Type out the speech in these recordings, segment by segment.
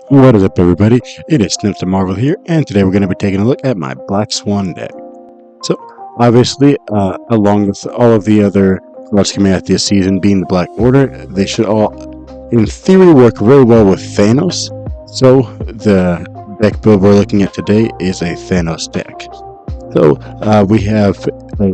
What is up, everybody? It is Snap here, and today we're going to be taking a look at my Black Swan deck. So, obviously, along with all of the other cards coming out this season, being the Black Order, they should all, in theory, work very well with Thanos. So, the deck build we're looking at today is a Thanos deck. So, we have a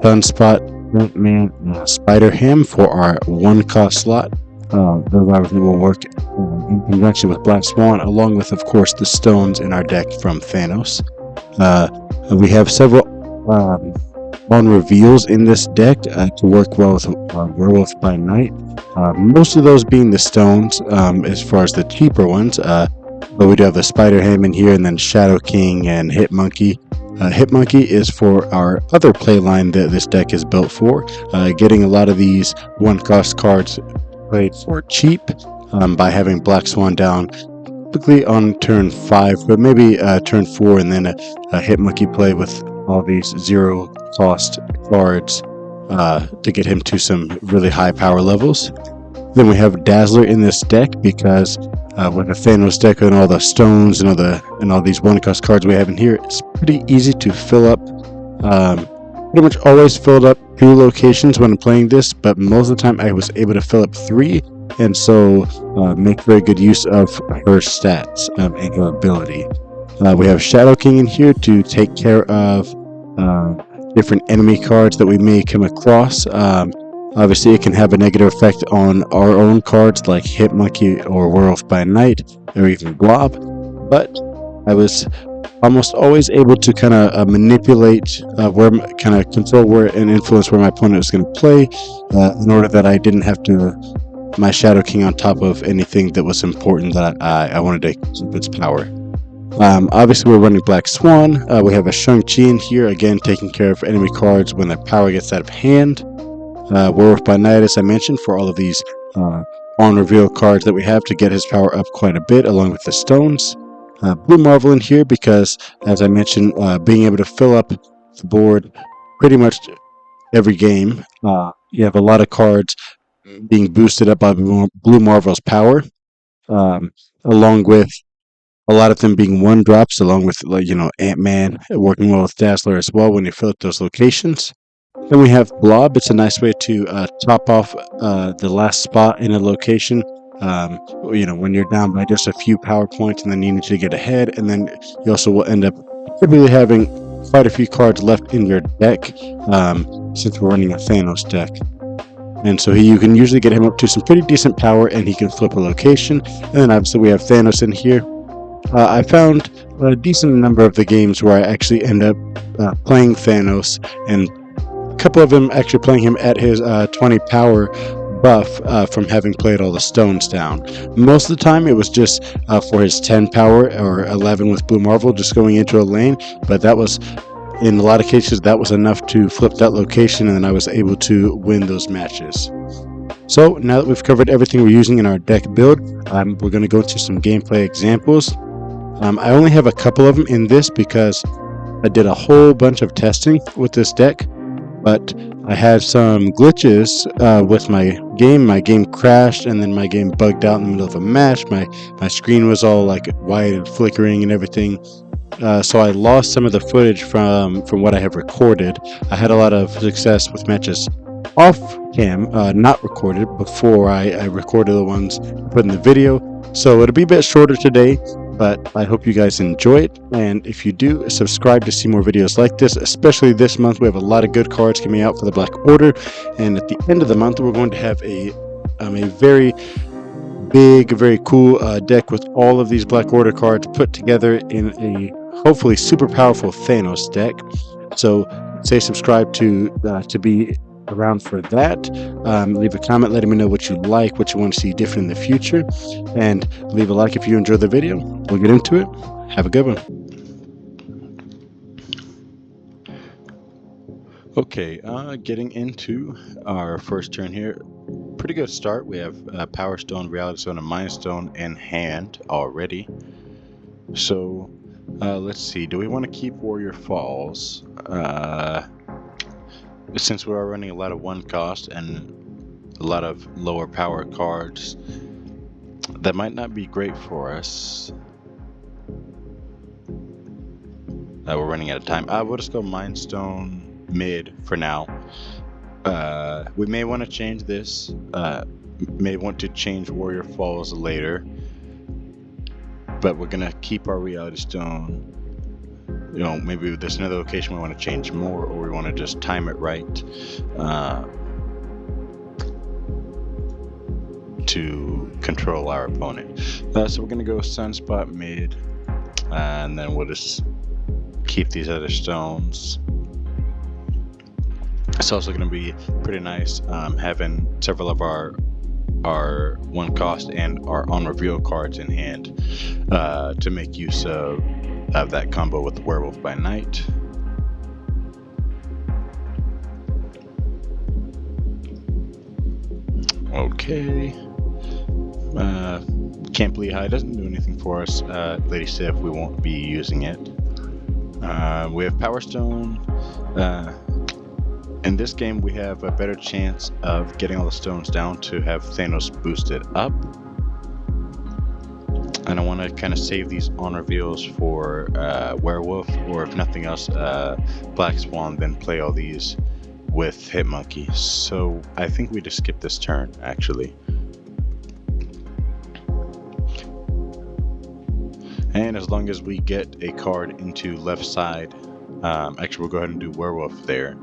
Sunspot, Man, Spider Ham for our 1-cost slot. Those obviously will work in conjunction with Black Swan, along with, of course, the stones in our deck from Thanos. We have several on reveals in this deck to work well with Werewolf by Night. Most of those being the stones, as far as the cheaper ones. But we do have the Spider Ham in here, and then Shadow King and Hit Monkey. Hit Monkey is for our other playline that this deck is built for, getting a lot of these 1-cost cards played for cheap by having Black Swan down typically on turn 5, but maybe turn 4, and then a Hit Monkey play with all these 0-cost cards to get him to some really high power levels. Then we have Dazzler in this deck because with a Thanos deck and all the stones and all these 1-cost cards we have in here, it's pretty easy to fill up. Pretty much always filled up 2 locations when playing this, but most of the time I was able to fill up 3, and so make very good use of her stats and her ability. We have Shadow King in here to take care of different enemy cards that we may come across. Obviously, it can have a negative effect on our own cards like Hit Monkey or Werewolf by Night or even Blob, but I was almost always able to kind of manipulate kind of control where and influence where my opponent was going to play in order that I didn't have to my Shadow King on top of anything that was important that I wanted to keep its power. Obviously, we're running Black Swan. We have a Shang-Chi in here, again, taking care of enemy cards when their power gets out of hand. Werewolf by Night, as I mentioned, for all of these on-reveal cards that we have to get his power up quite a bit, along with the stones. Blue Marvel in here because, as I mentioned, being able to fill up the board pretty much every game. You have a lot of cards being boosted up by Blue Marvel's power, along with a lot of them being 1-drops, along with Ant-Man working well with Dazzler as well when you fill up those locations. Then we have Blob. It's a nice way to top off the last spot in a location. When you're down by just a few power points and then you need to get ahead, and then you also will end up typically having quite a few cards left in your deck since we're running a Thanos deck. And so you can usually get him up to some pretty decent power, and he can flip a location. And then obviously we have Thanos in here. I found a decent number of the games where I actually end up playing Thanos, and a couple of them actually playing him at his 20 power buff from having played all the stones down. Most of the time it was just for his 10 power or 11 with Blue Marvel just going into a lane, but that was, in a lot of cases, that was enough to flip that location, and then I was able to win those matches. So now that we've covered everything we're using in our deck build, we're going to go into some gameplay examples. I only have a couple of them in this because I did a whole bunch of testing with this deck, but I had some glitches with my game. My game crashed, and then my game bugged out in the middle of a match. My screen was all like white and flickering and everything. So I lost some of the footage from what I have recorded. I had a lot of success with matches off cam, not recorded, before I recorded the ones I put in the video. So it'll be a bit shorter today, but I hope you guys enjoy it, and if you do, subscribe to see more videos like this. Especially this month, we have a lot of good cards coming out for the Black Order, and at the end of the month, we're going to have a very big, very cool deck with all of these Black Order cards put together in a hopefully super powerful Thanos deck. So say subscribe to be around for that. Leave a comment letting me know what you like, what you want to see different in the future, and leave a like if you enjoy the video. We'll get into it. Have a good one. Okay, getting into our first turn here. Pretty good start. We have Power Stone, Reality Stone, and Mind Stone in hand already. So let's see. Do we want to keep Warrior Falls? Since we are running a lot of 1-cost and a lot of lower power cards, That might not be great for us. We're running out of time. We'll just go Mind Stone mid for now. We may want to change this. May want to change Warrior Falls later. But we're going to keep our Reality Stone. You know, maybe there's another location we want to change more, or we want to just time it right to control our opponent. So we're going to go Sunspot mid, and then we'll just keep these other stones. It's also going to be pretty nice having several of our one cost and our on reveal cards in hand to make use of that combo with the Werewolf by Night. Okay. Camp Lehigh doesn't do anything for us. Lady Sif, we won't be using it. We have Power Stone. In this game, we have a better chance of getting all the stones down to have Thanos boosted up. And I want to kind of save these on reveals for Werewolf, or if nothing else, Black Swan, then play all these with Hitmonkey. So I think we just skip this turn, actually. And as long as we get a card into left side, actually we'll go ahead and do Werewolf there.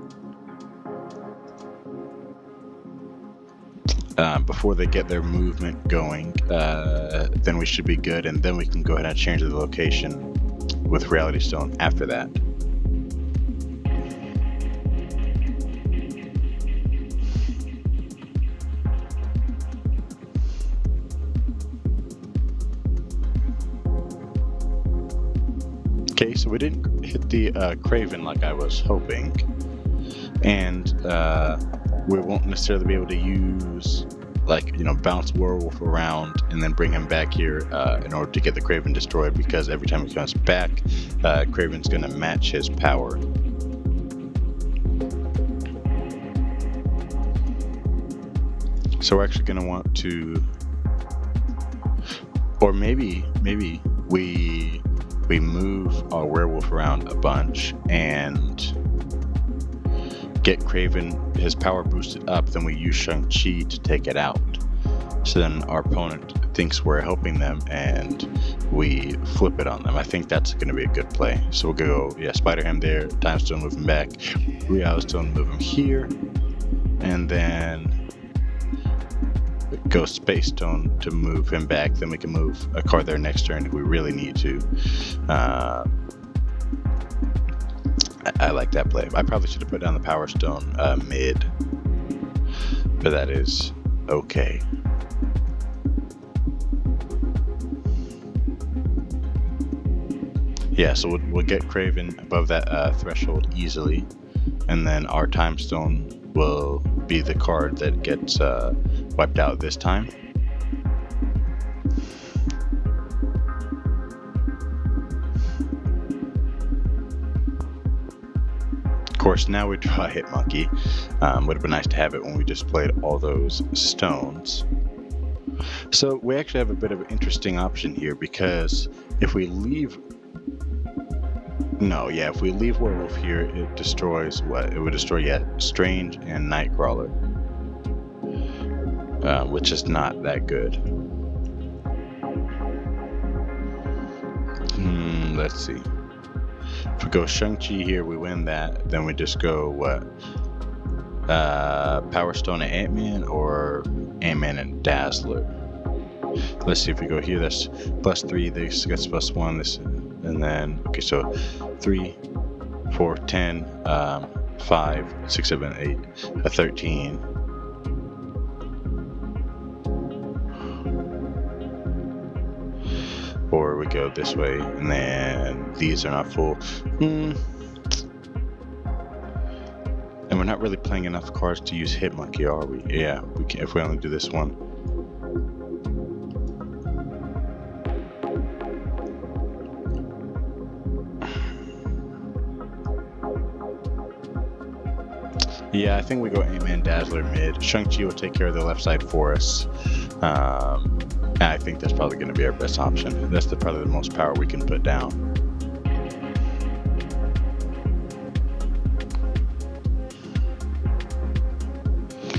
Before they get their movement going, then we should be good, and then we can go ahead and change the location with Reality Stone after that. Okay, so we didn't hit the Craven like I was hoping, and we won't necessarily be able to use, like, you know, bounce Werewolf around and then bring him back here in order to get the Craven destroyed, because every time he comes back, Craven's going to match his power. So we're actually going to want to, or maybe we move our Werewolf around a bunch and get Craven his power boosted up, then we use Shang-Chi to take it out. So then our opponent thinks we're helping them and we flip it on them. I think that's going to be a good play. So we'll go, yeah, Spider Ham there, Time Stone move him back, Reality Stone move him here, and then go Space Stone to move him back. Then we can move a card there next turn if we really need to. I like that play. I probably should have put down the Power Stone mid, but that is okay. Yeah, so we'll get Craven above that threshold easily, and then our Time Stone will be the card that gets wiped out this time. Of course, now we draw a Hitmonkey. Would have been nice to have it when we just played all those stones. So we actually have a bit of an interesting option here, because if we leave... No, yeah, if we leave Werewolf here, it destroys what? It would destroy, yeah, Strange and Nightcrawler. Which is not that good. Let's see. If we go Shang-Chi here, we win that. Then we just go what? Power Stone and Ant-Man, or Ant-Man and Dazzler. Let's see, if we go here, that's +3, this gets +1, this, and then, okay, so 3, 4, 10, 5, 6, 7, 8, 13. Or we go this way, and then these are not full. And we're not really playing enough cards to use Hitmonkey, are we? Yeah, we can if we only do this one. Yeah, I think we go Ant-Man Dazzler mid. Shang-Chi will take care of the left side for us. And I think that's probably going to be our best option. That's probably the most power we can put down.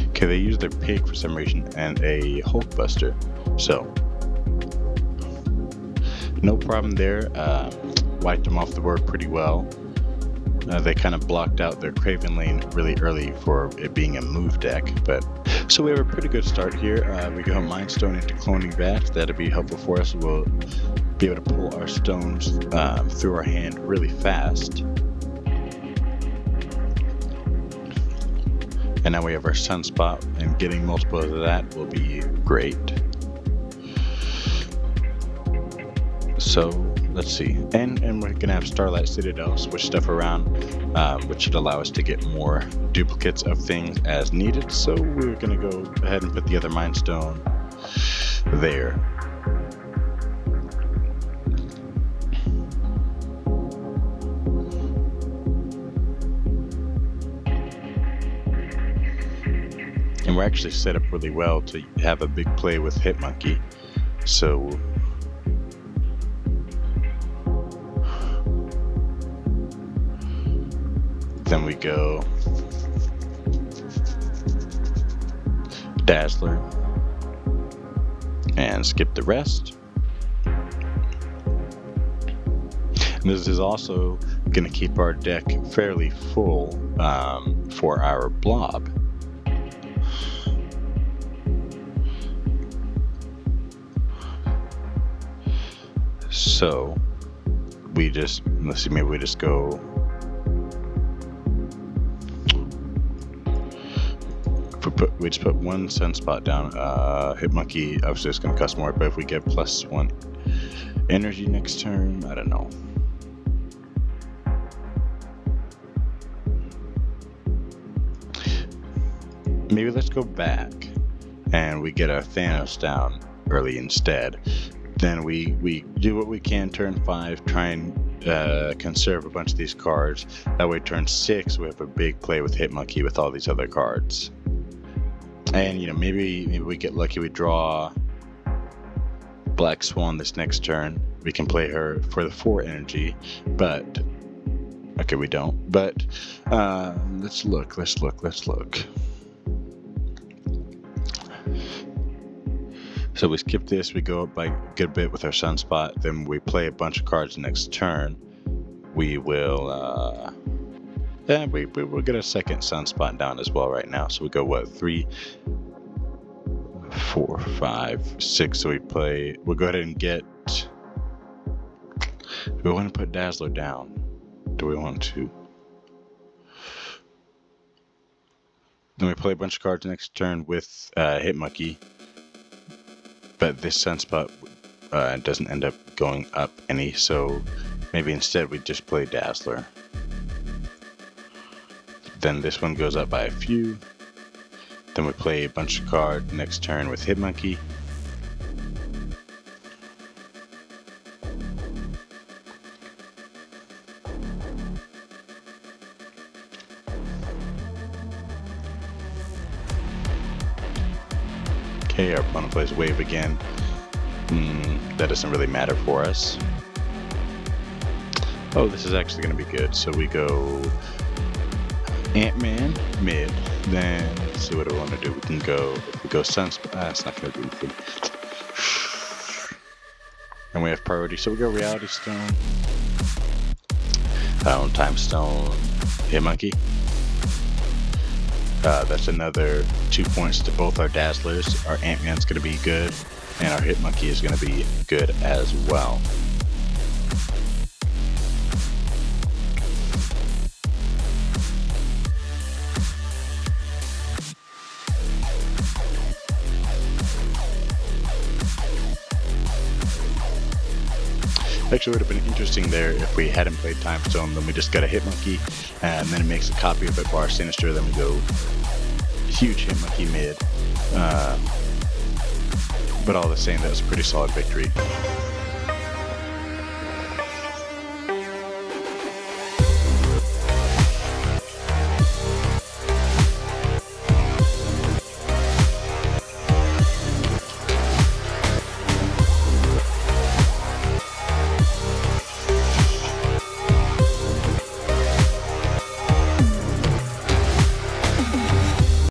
Okay, they use their pig for some reason and a Hulkbuster. So, no problem there. Wiped them off the board pretty well. They kind of blocked out their Craven lane really early for it being a move deck, but so we have a pretty good start here. We go Mind Stone into Cloning Vat. That'll be helpful for us. We'll be able to pull our stones through our hand really fast. And now we have our Sunspot, and getting multiple of that will be great. So let's see, and we're gonna have Starlight Citadel switch stuff around, which should allow us to get more duplicates of things as needed. So we're gonna go ahead and put the other Mind Stone there. And we're actually set up really well to have a big play with Hitmonkey. So then we go Dazzler and skip the rest. And this is also going to keep our deck fairly full for our blob. So we just, let's see, maybe we just go we just put one Sunspot down. Hitmonkey obviously is going to cost more, but if we get +1 energy next turn, I don't know. Maybe let's go back and we get our Thanos down early instead. Then we do what we can turn 5, try and conserve a bunch of these cards. That way turn 6 we have a big play with Hitmonkey with all these other cards. And you know, maybe we get lucky, we draw Black Swan this next turn. We can play her for the 4 energy, but okay, we don't. But let's look. So we skip this, we go up by a good bit with our Sunspot, then we play a bunch of cards next turn. We will we will get a second Sunspot down as well right now. So we go what, 3, 4, 5, 6. So we'll go ahead and get, do we want to put Dazzler down? Do we want to? Then we play a bunch of cards next turn with Hitmonkey. But this Sunspot doesn't end up going up any, so maybe instead we just play Dazzler. Then this one goes up by a few. Then we play a bunch of cards next turn with Hitmonkey. Okay, our opponent plays Wave again. That doesn't really matter for us. Oh, this is actually going to be good. So we go Ant-Man mid. Then let's see what I want to do. We can go, if we go Sunspot, that's not going to do anything. And we have priority, so we go Reality Stone, Time Stone, Hitmonkey. That's another 2 points to both our Dazzlers. Our Ant-Man's going to be good, and our Hitmonkey is going to be good as well. Actually, it would have been interesting there if we hadn't played Time Stone, then we just got a Hitmonkey, and then it makes a copy of it bar Sinister, then we go huge Hitmonkey mid. But all the same, that was a pretty solid victory.